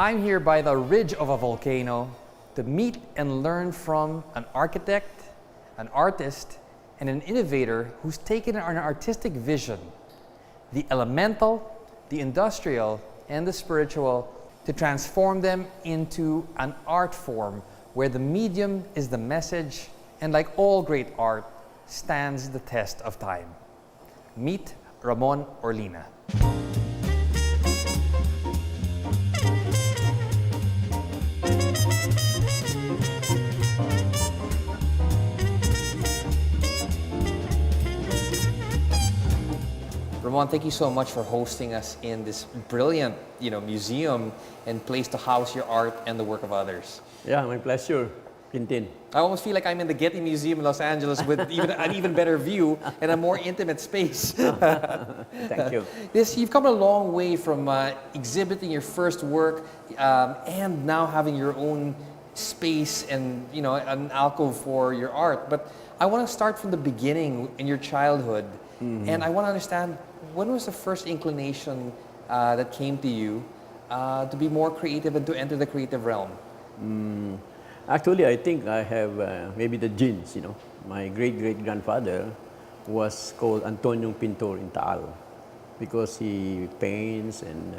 I'm here by the ridge of a volcano to meet and learn from an architect, an artist, and an innovator who's taken an artistic vision, the elemental, the industrial, and the spiritual, to transform them into an art form where the medium is the message and, like all great art, stands the test of time. Meet Ramon ORLINA. Ramon, thank you so much for hosting us in this brilliant, museum and place to house your art and the work of others. Yeah, my pleasure, Quintin. I almost feel like I'm in the Getty Museum in Los Angeles with an even better view and a more intimate space. Thank you. You've come a long way from exhibiting your first work and now having your own space and an alcove for your art. But I want to start from the beginning in your childhood, and I want to understand, when was the first inclination that came to you to be more creative and to enter the creative realm? Actually, I think I have maybe the genes, My great-great-grandfather was called Antonio Pintor in Taal because he paints and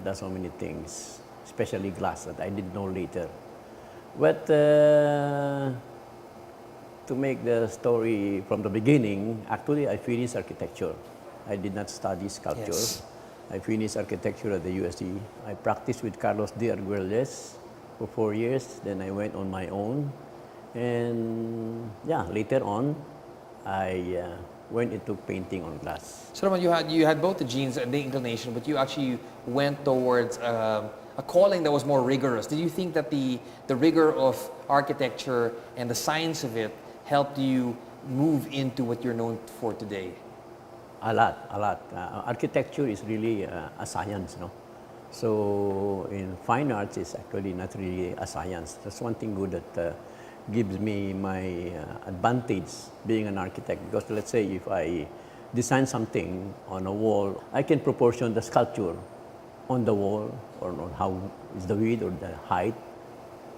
does so many things, especially glass, that I didn't know later. But to make the story from the beginning, actually I finished architecture. I did not study sculpture. Yes. I finished architecture at the USD. I practiced with Carlos D. Arguelles for 4 years. Then I went on my own. And yeah, later on, I went into painting on glass. So Ramon, you had both the genes and the inclination, but you actually went towards a calling that was more rigorous. Did you think that the rigor of architecture and the science of it helped you move into what you're known for today? A lot. Architecture is really a science, So in fine arts, it's actually not really a science. That's one thing good that gives me my advantage being an architect. Because let's say if I design something on a wall, I can proportion the sculpture on the wall or on how is the width or the height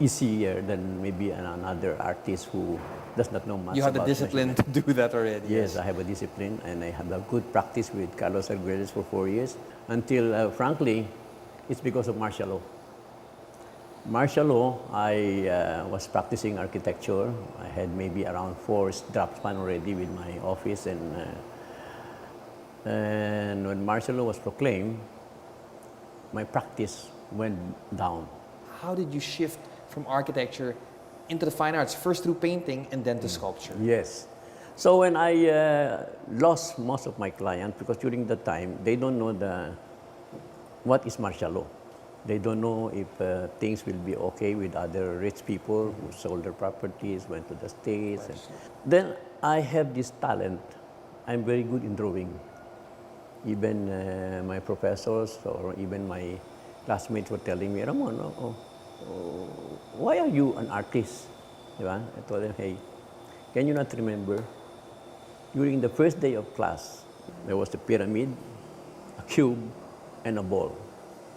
easier than maybe another artist who does not know much. You have the discipline to do that already. Yes, I have a discipline, and I have a good practice with Carlos Arguelles for 4 years until, frankly, it's because of martial law. Martial law, I was practicing architecture. I had maybe around 4 draftsmen already with my office, and when martial law was proclaimed, my practice went down. How did you shift from architecture into the fine arts, first through painting and then to sculpture? Yes. So when I lost most of my clients, because during that time, they don't know what is martial law. They don't know if things will be okay with other rich people who sold their properties, went to the States. And then I have this talent. I'm very good in drawing. Even my professors or even my classmates were telling me, Ramon, why are you an artist? I told them, hey, can you not remember? During the first day of class, there was a pyramid, a cube, and a ball,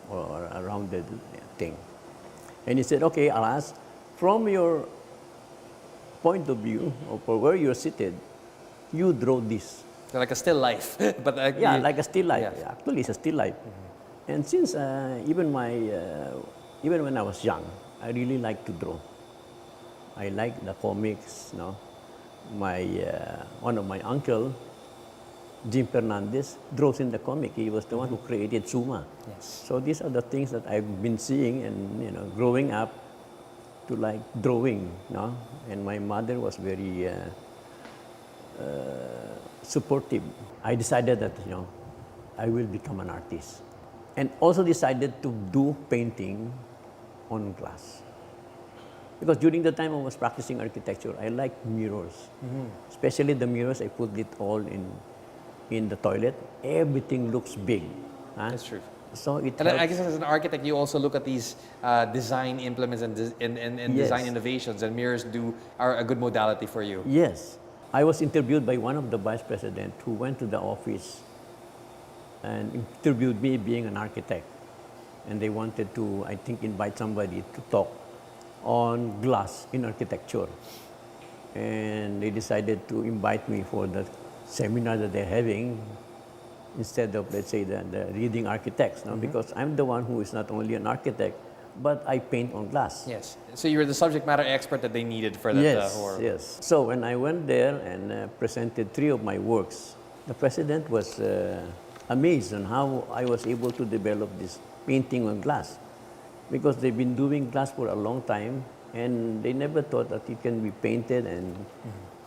or a rounded thing. And he said, okay, I'll ask, from your point of view, or for where you're seated, you draw this. Like a still life. But yeah, like a still life. Yeah. Actually, it's a still life. And since even when I was young, I really liked to draw. I like the comics. One of my uncle, Jim Fernandez, draws in the comic. He was the one who created Suma. Yes. So these are the things that I've been seeing and growing up to like drawing. And my mother was very supportive. I decided that I will become an artist, and also decided to do painting on glass. Because during the time I was practicing architecture, I liked mirrors, especially the mirrors. I put it all in the toilet. Everything looks big. That's true. So it And I helps. guess as an architect, you also look at these design implements and Yes. design innovations, and mirrors are a good modality for you. Yes. I was interviewed by one of the vice presidents who went to the office and interviewed me being an architect. and they wanted to, I think, invite somebody to talk on glass in architecture. And they decided to invite me for the seminar that they're having instead of, let's say, the reading architects, no? Because I'm the one who is not only an architect, but I paint on glass. Yes. So you're the subject matter expert that they needed for that. Yes. So when I went there and presented 3 of my works, the president was amazed on how I was able to develop this painting on glass, because they've been doing glass for a long time, and they never thought that it can be painted and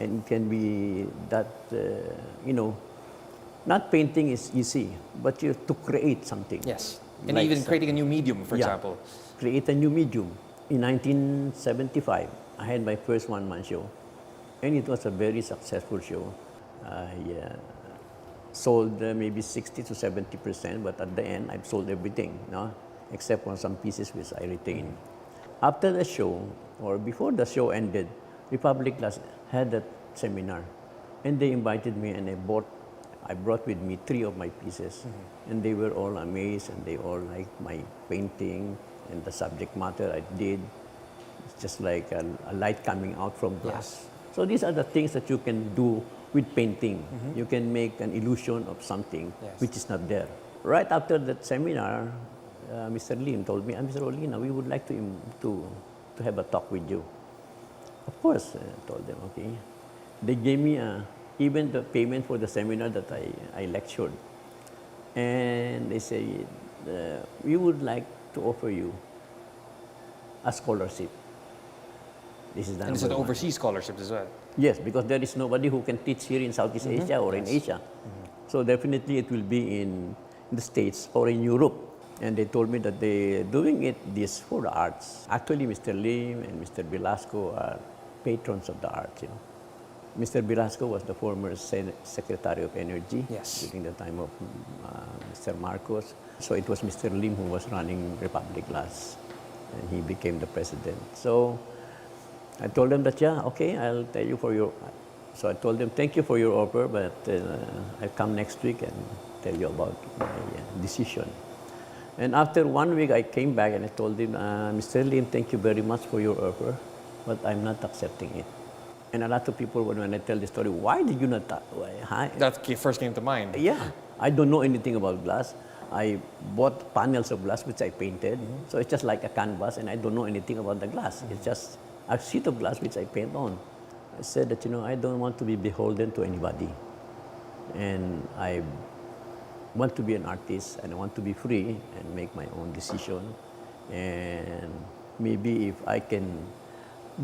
it can be that, not painting is easy, but you have to create something. Yes. And Like even creating a new medium, for Yeah. example. Create a new medium. In 1975, I had my first one-man show, and it was a very successful show. I sold maybe 60 to 70%, but at the end, I've sold everything, no? Except for some pieces which I retained. After the show, or before the show ended, Republic Glass had that seminar, and they invited me, and I brought with me 3 of my pieces, and they were all amazed, and they all liked my painting and the subject matter I did. It's just like a light coming out from glass. So these are the things that you can do with painting. You can make an illusion of something which is not there. Right after that seminar, Mr. Lim told me, Mr. Orlina, we would like to have a talk with you. Of course, I told them, okay. They gave me even the payment for the seminar that I lectured. And they say, we would like to offer you a scholarship. This is the And it's an overseas scholarship as well. Yes, because there is nobody who can teach here in Southeast Asia or in Asia. So definitely it will be in the States or in Europe. And they told me that they're doing this for the arts. Actually, Mr. Lim and Mr. Velasco are patrons of the arts, Mr. Velasco was the former Secretary of Energy during the time of Mr. Marcos. So it was Mr. Lim who was running Republic Glass, and he became the president. So I told them that, okay, I'll tell you for your... So I told them, thank you for your offer, but I'll come next week and tell you about my decision. And after 1 week, I came back and I told him, Mr. Lim, thank you very much for your offer, but I'm not accepting it. And a lot of people, when I tell the story, why did you not? That first came to mind. Yeah, I don't know anything about glass. I bought panels of glass which I painted. So it's just like a canvas, and I don't know anything about the glass. It's just a sheet of glass which I paint on. I said that, I don't want to be beholden to anybody. And I want to be an artist, and I want to be free and make my own decision. And maybe if I can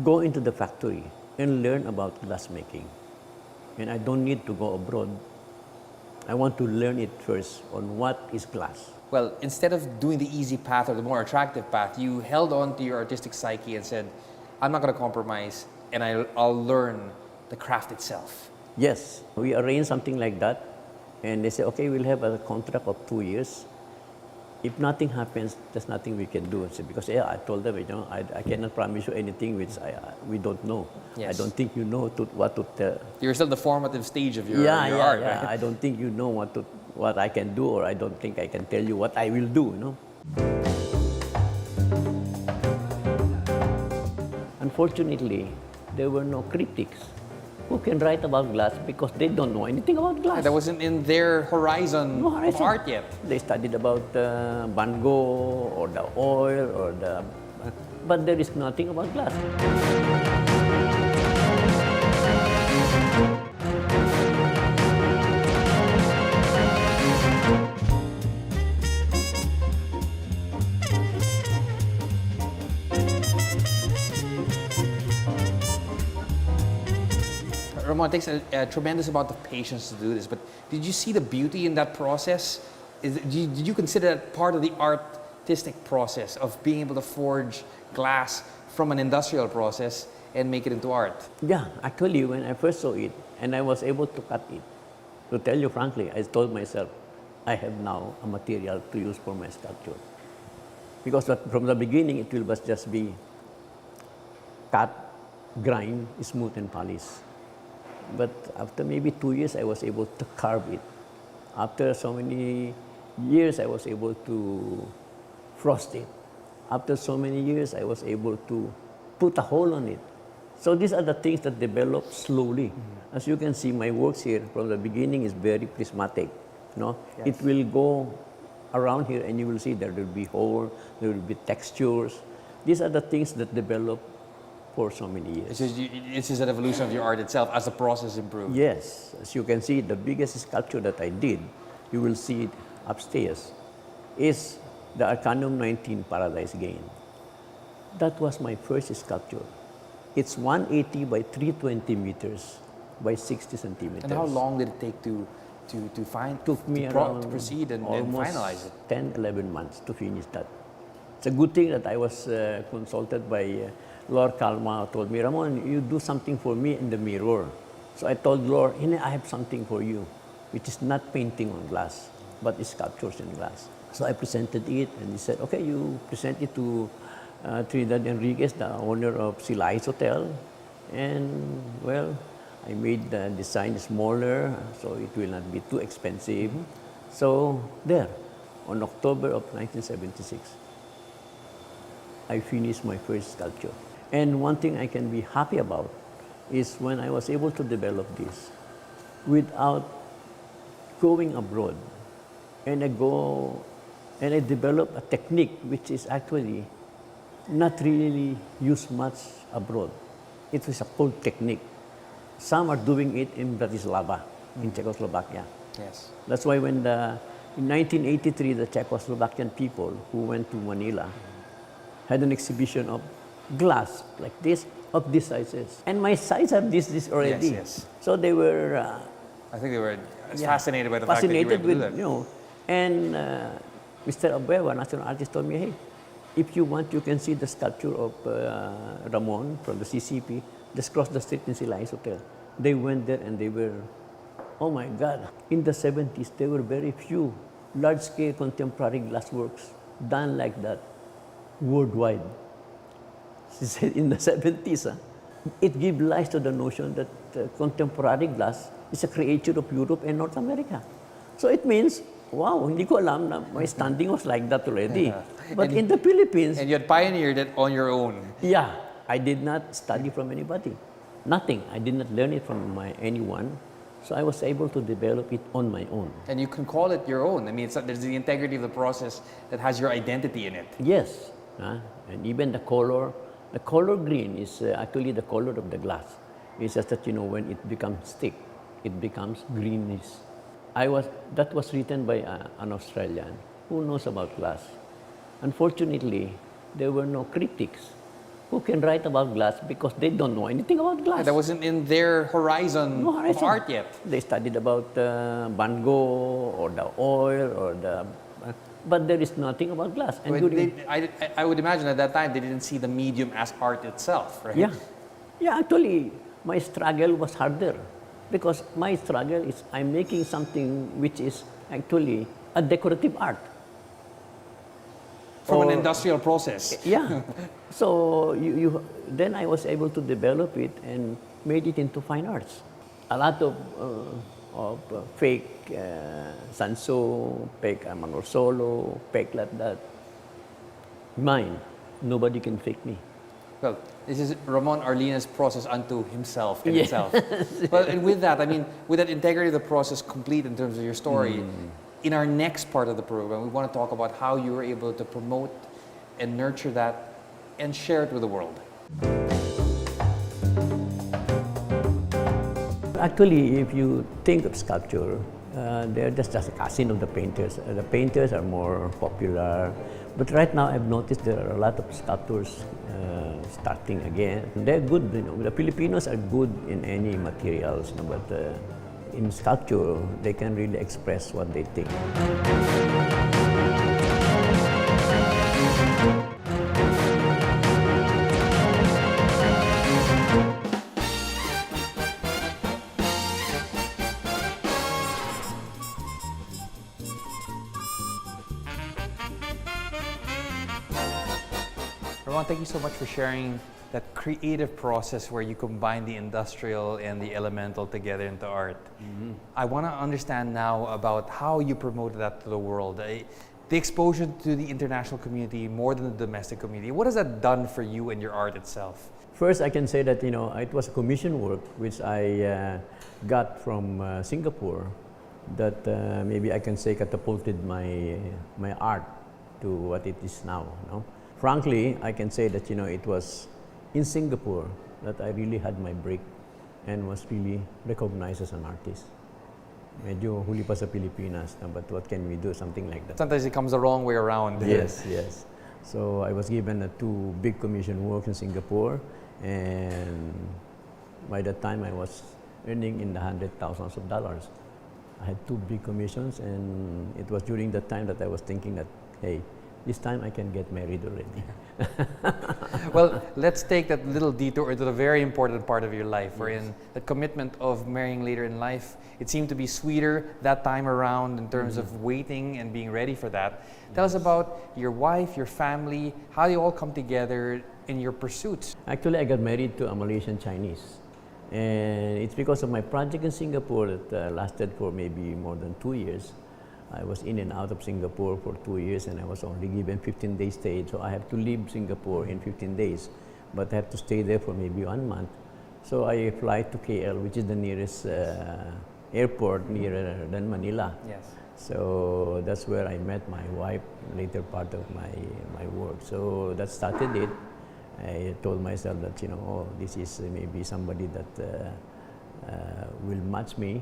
go into the factory and learn about glass making. And I don't need to go abroad. I want to learn it first on what is glass. Well, instead of doing the easy path or the more attractive path, you held on to your artistic psyche and said, I'm not going to compromise, and I'll learn the craft itself. Yes, we arranged something like that. And they said, okay, we'll have a contract of 2 years. If nothing happens, there's nothing we can do. Because I told them, I cannot promise you anything which we don't know. Yes. I don't think you know what to tell. You're still the formative stage of your art, right? I don't think you know what I can do, or I don't think I can tell you what I will do. Unfortunately, there were no critics who can write about glass because they don't know anything about glass. That wasn't in their horizon, of art yet. They studied about Van Gogh or the oil or but there is nothing about glass. Ramon, it takes a tremendous amount of patience to do this, but did you see the beauty in that process? Did you consider that part of the artistic process of being able to forge glass from an industrial process and make it into art? Yeah, actually, when I first saw it and I was able to cut it, to tell you frankly, I told myself, I have now a material to use for my sculpture. Because from the beginning, it will just be cut, grind, smooth, and polish. But after maybe 2 years, I was able to carve it. After so many years, I was able to frost it. After so many years, I was able to put a hole on it. So these are the things that develop slowly. As you can see, my works here from the beginning is very prismatic. It will go around here and you will see there will be hole, there will be textures. These are the things that develop for so many years. It's just an evolution of your art itself as the process improves. Yes, as you can see, the biggest sculpture that I did, you will see it upstairs, is the Arcanum 19 Paradise Gain. That was my first sculpture. It's 180 by 320 meters by 60 centimeters. And how long did it take to Took me around to proceed and almost finalize it? 10, 11 months to finish that. It's a good thing that I was consulted by Lord Kalma, who told me, Ramon, you do something for me in the mirror. So I told Lord, I have something for you, which is not painting on glass, but sculptures in glass. So I presented it, and he said, okay, you present it to Trinidad Enriquez, the owner of Silais Hotel. And, well, I made the design smaller, so it will not be too expensive. So there, on October of 1976, I finished my first sculpture. And one thing I can be happy about is when I was able to develop this without going abroad. And I developed a technique which is actually not really used much abroad. It was a cold technique. Some are doing it in Bratislava, in Czechoslovakia. Yes. That's why when in 1983, the Czechoslovakian people who went to Manila had an exhibition of glass like this, of these sizes. And my size have this already. Yes. So they were... I think they were fascinated by the fact that you were able to do that. And Mr. Abueva, national artist, told me, hey, if you want, you can see the sculpture of Ramon from the CCP, just cross the street in Silais Hotel. They went there and they were, oh my God. In the 70s, there were very few large-scale contemporary glassworks done like that worldwide. She said in the 70s, it gave rise to the notion that contemporary glass is a creature of Europe and North America. So it means, wow, hindi ko alam na my standing was like that already. But in the Philippines... And you had pioneered it on your own. Yeah, I did not study from anybody. Nothing. I did not learn it from anyone. So I was able to develop it on my own. And you can call it your own. I mean, there's the integrity of the process that has your identity in it. Yes. And even the color green is actually the color of the glass. It's just that, when it becomes thick, it becomes greenish. That was written by an Australian who knows about glass. Unfortunately, there were no critics who can write about glass because they don't know anything about glass. That wasn't in their horizon of art yet. They studied about Van Gogh or the oil or the... but there is nothing about glass. And I would imagine at that time they didn't see the medium as art itself, right? Yeah, actually, my struggle was harder because my struggle is I'm making something which is actually a decorative art. From an industrial process. Yeah. So then I was able to develop it and made it into fine arts. A lot of fake Sanso, fake Manor Solo, fake like that. Mine, nobody can fake me. Well, this is Ramon Orlina's process unto himself in itself. Well, and with that, I mean, with that integrity of the process complete in terms of your story, in our next part of the program, we want to talk about how you were able to promote and nurture that and share it with the world. Actually, if you think of sculpture, they're just a cousin of the painters. The painters are more popular. But right now, I've noticed there are a lot of sculptors starting again. They're good, the Filipinos are good in any materials, but in sculpture, they can really express what they think. Ramon, thank you so much for sharing that creative process where you combine the industrial and the elemental together into art. I want to understand now about how you promoted that to the world. the exposure to the international community more than the domestic community. What has that done for you and your art itself? First, I can say that it was a commission work which I got from Singapore that maybe I can say catapulted my art to what it is now. Frankly, I can say that it was in Singapore that I really had my break and was really recognized as an artist. Medyo huli pa sa Pilipinas, but what can we do? Something like that. Sometimes it comes the wrong way around. Yes, yes. So I was given 2 big commission works in Singapore, and by the time I was earning in the hundred thousands of dollars. I had 2 big commissions, and it was during that time that I was thinking that, hey, this time I can get married already. Well, let's take that little detour into the very important part of your life, wherein the commitment of marrying later in life, it seemed to be sweeter that time around in terms of waiting and being ready for that. Tell us about your wife, your family, how you all come together in your pursuits. Actually, I got married to a Malaysian Chinese. And it's because of my project in Singapore that lasted for maybe more than 2 years. I was in and out of Singapore for 2 years, and I was only given 15 days stay. So I have to leave Singapore in 15 days, but I have to stay there for maybe 1 month. So I fly to KL, which is the nearest airport nearer than Manila. Yes. So that's where I met my wife, later part of my work. So that started it. I told myself that, this is maybe somebody that will match me,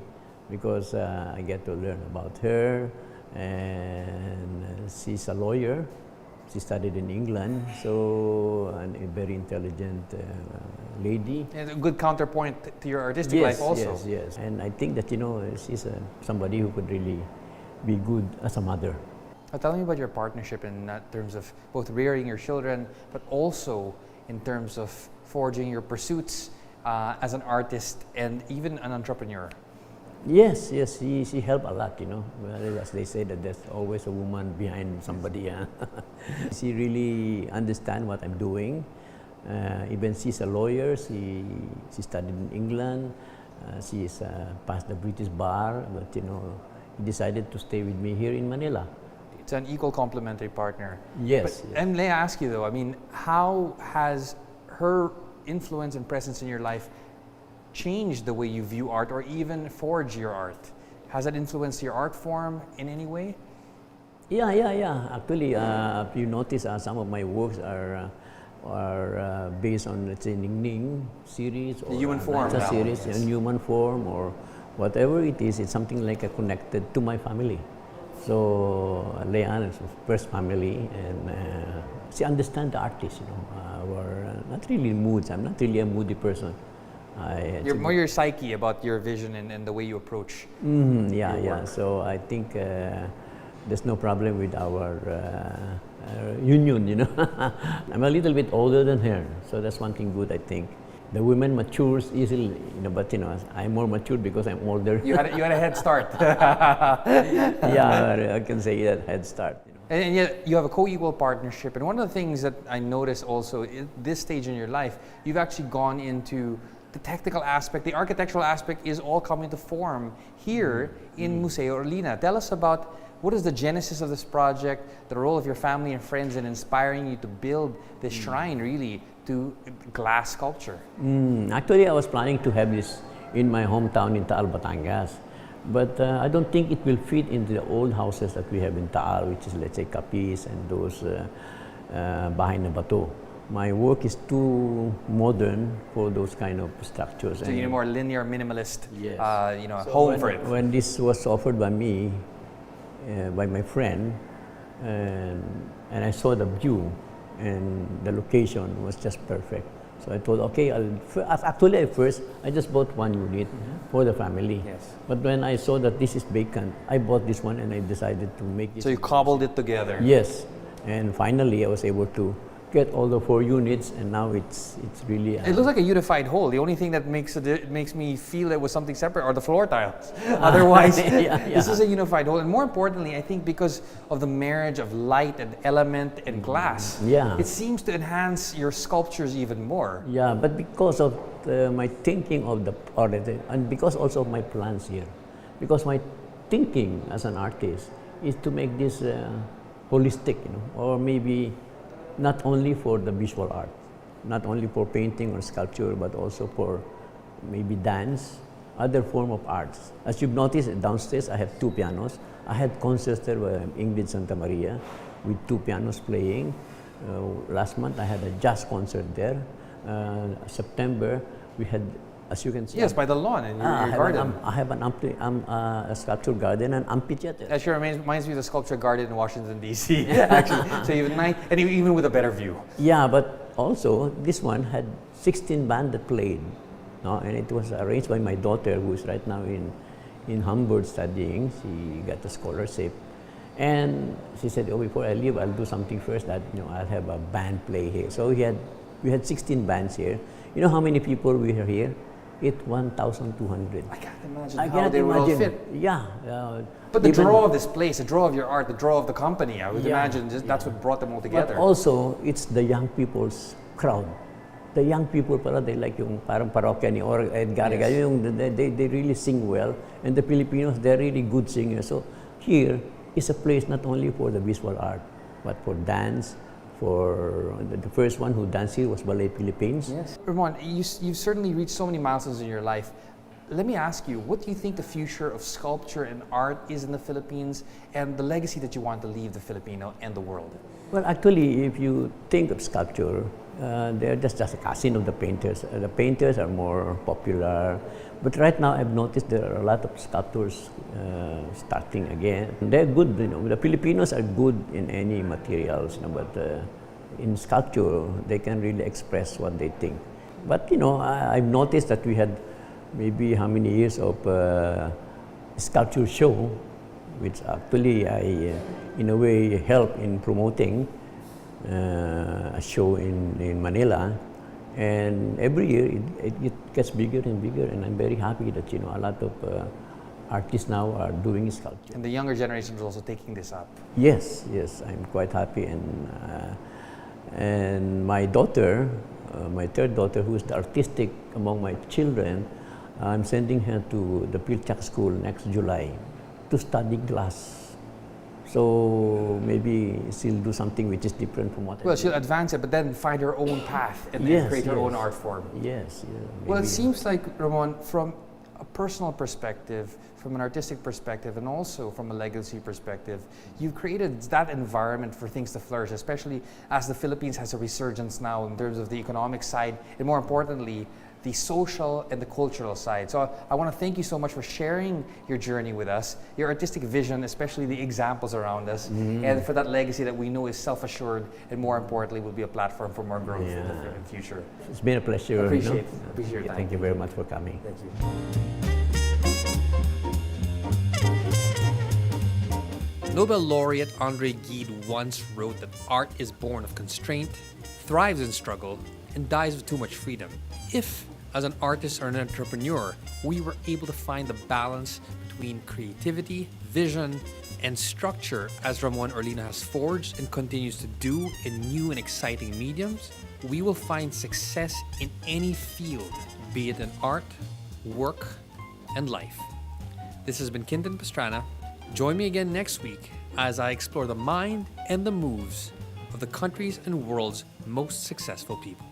because I get to learn about her, and she's a lawyer. She studied in England, so a very intelligent lady. And a good counterpoint to your artistic life also. Yes, yes. And I think that, she's somebody who could really be good as a mother. Tell me about your partnership in terms of both rearing your children, but also in terms of forging your pursuits as an artist and even an entrepreneur. Yes, yes, she helped a lot, Well, as they say that there's always a woman behind somebody. She really understands what I'm doing. Even she's a lawyer. She studied in England. She's passed the British bar, but he decided to stay with me here in Manila. It's an equal complementary partner. Yes. But, and let me ask you though, how has her influence and presence in your life changed the way you view art or even forge your art? Has that influenced your art form in any way? Yeah. Actually, if you notice, some of my works are based on, let's say, Ning Ning series or human form series, yes. Human form or whatever it is. It's something like connected to my family. So Leanne is first family, and she understands the artist. We're not really moods. I'm not really a moody person. You're more your psyche about your vision and the way you approach. Yeah. So I think there's no problem with our union. I'm a little bit older than her, so that's one thing good, I think. The women matures easily, but I'm more mature because I'm older. You had a head start. Yeah, I can say that head start. And yet you have a co-equal partnership. And one of the things that I noticed also at this stage in your life, you've actually gone into the technical aspect, the architectural aspect is all coming to form here in Museo ORLINA. Tell us about what is the genesis of this project, the role of your family and friends in inspiring you to build this shrine really to glass sculpture. Actually, I was planning to have this in my hometown in Taal, Batangas. But I don't think it will fit into the old houses that we have in Taal, which is, let's say, Capis and those behind the Bato. My work is too modern for those kind of structures. So you need a more linear, minimalist, yes. So home for it. When this was offered by me, by my friend, and I saw the view and the location was just perfect. So I thought, okay, actually at first, I just bought one unit for the family. Yes. But when I saw that this is vacant, I bought this one and I decided to make it. So you cobbled it together. Yes. And finally, I was able to get all the 4 units, and now it's really. It looks like a unified whole. The only thing that makes me feel it was something separate are the floor tiles. Otherwise, this is a unified whole. And more importantly, I think because of the marriage of light and element and glass, it seems to enhance your sculptures even more. Yeah, but because of my thinking of the art, and because also of my plans here, because my thinking as an artist is to make this holistic, or maybe not only for the visual art, not only for painting or sculpture, but also for maybe dance, other form of arts. As you've noticed, downstairs I have 2 pianos. I had concerts there with Ingrid Santa Maria with 2 pianos playing. Last month I had a jazz concert there. September we had, as you can see. Yes, by the lawn in your garden. I have a sculpture garden and amphitheater. That sure reminds me of the sculpture garden in Washington, D.C. actually. So you have 9, and even with a better view. Yeah, but also this one had 16 bands that played. No? And it was arranged by my daughter, who is right now in Hamburg studying. She got a scholarship. And she said, oh, before I leave, I'll do something first that, I'll have a band play here. So we had 16 bands here. You know how many people we are here? 1,200. I can't imagine how they would all fit. Yeah. But the draw of this place, the draw of your art, the draw of the company, I would imagine that's what brought them all together. But also, it's the young people's crowd. The young people, they like yung parang parokya ni or Edgar. Yes. They really sing well. And the Filipinos, they're really good singers. So here is a place not only for the visual art, but for dance. For the first one who danced here was Ballet Philippines. Yes. Ramon, you've certainly reached so many milestones in your life. Let me ask you, what do you think the future of sculpture and art is in the Philippines, and the legacy that you want to leave the Filipino and the world? Well, actually, if you think of sculpture, they're just a cousin of the painters. The painters are more popular. But right now, I've noticed there are a lot of sculptors starting again. They're good, The Filipinos are good in any materials, but in sculpture, they can really express what they think. But I've noticed that we had maybe how many years of sculpture show, which actually I, in a way, help in promoting a show in Manila. And every year it gets bigger and bigger, and I'm very happy that a lot of artists now are doing sculpture. And the younger generation is also taking this up. Yes, I'm quite happy, and my daughter, my third daughter, who is the artistic among my children, I'm sending her to the Pilchak School next July to study glass. So maybe she'll do something which is different from what I do. She'll advance it, but then find her own path and then create her own art form. Yes. Well, it seems like, Ramon, from a personal perspective, from an artistic perspective, and also from a legacy perspective, you've created that environment for things to flourish, especially as the Philippines has a resurgence now in terms of the economic side, and more importantly, the social and the cultural side. So I want to thank you so much for sharing your journey with us, your artistic vision, especially the examples around us, and for that legacy that we know is self-assured and more importantly will be a platform for more growth in the future. It's been a pleasure. Appreciate your time. Thank you very much for coming. Thank you. Nobel laureate Andre Gide once wrote that art is born of constraint, thrives in struggle, and dies with too much freedom. If, as an artist or an entrepreneur, we were able to find the balance between creativity, vision, and structure as Ramon Orlina has forged and continues to do in new and exciting mediums, we will find success in any field, be it in art, work, and life. This has been Quinton Pastrana. Join me again next week as I explore the mind and the moves of the country's and world's most successful people.